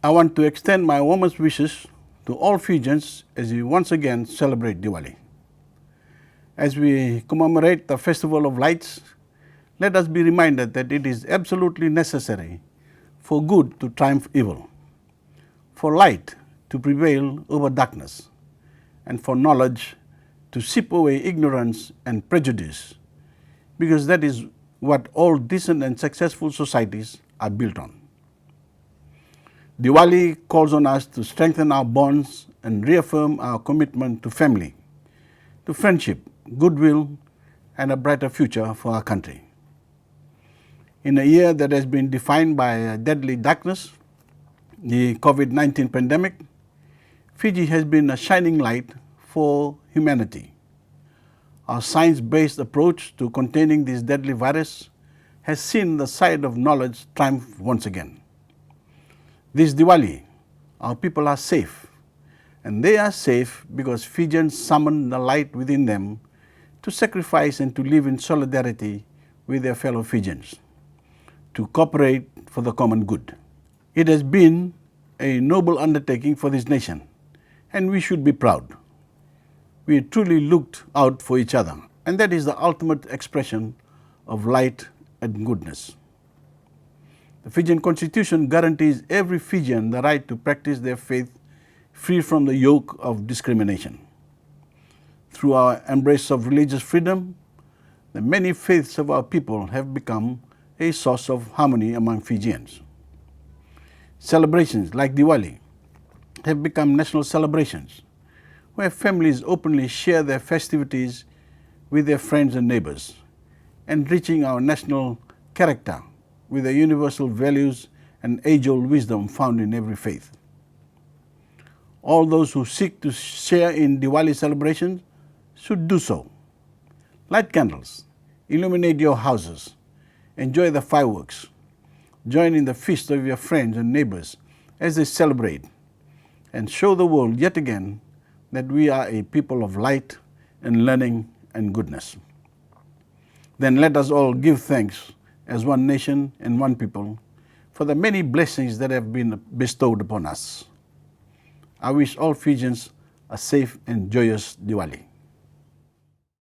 I want to extend my warmest wishes to all Fijians as we once again celebrate Diwali. As we commemorate the Festival of Lights, let us be reminded that it is absolutely necessary for good to triumph evil, for light to prevail over darkness, and for knowledge to sweep away ignorance and prejudice, because that is what all decent and successful societies are built on. Diwali calls on us to strengthen our bonds and reaffirm our commitment to family, to friendship, goodwill, and a brighter future for our country. In a year that has been defined by a deadly darkness, the COVID-19 pandemic, Fiji has been a shining light for humanity. Our science-based approach to containing this deadly virus has seen the side of knowledge triumph once again. This Diwali, our people are safe, and they are safe because Fijians summoned the light within them to sacrifice and to live in solidarity with their fellow Fijians, to cooperate for the common good. It has been a noble undertaking for this nation, and we should be proud. We truly looked out for each other, and that is the ultimate expression of light and goodness. The Fijian Constitution guarantees every Fijian the right to practice their faith free from the yoke of discrimination. Through our embrace of religious freedom, the many faiths of our people have become a source of harmony among Fijians. Celebrations like Diwali have become national celebrations, where families openly share their festivities with their friends and neighbors, enriching our national character with the universal values and age-old wisdom found in every faith. All those who seek to share in Diwali celebrations should do so. Light candles, illuminate your houses, enjoy the fireworks, join in the feast of your friends and neighbors as they celebrate, and show the world yet again that we are a people of light and learning and goodness. Then let us all give thanks as one nation and one people for the many blessings that have been bestowed upon us. I wish all Fijians a safe and joyous Diwali.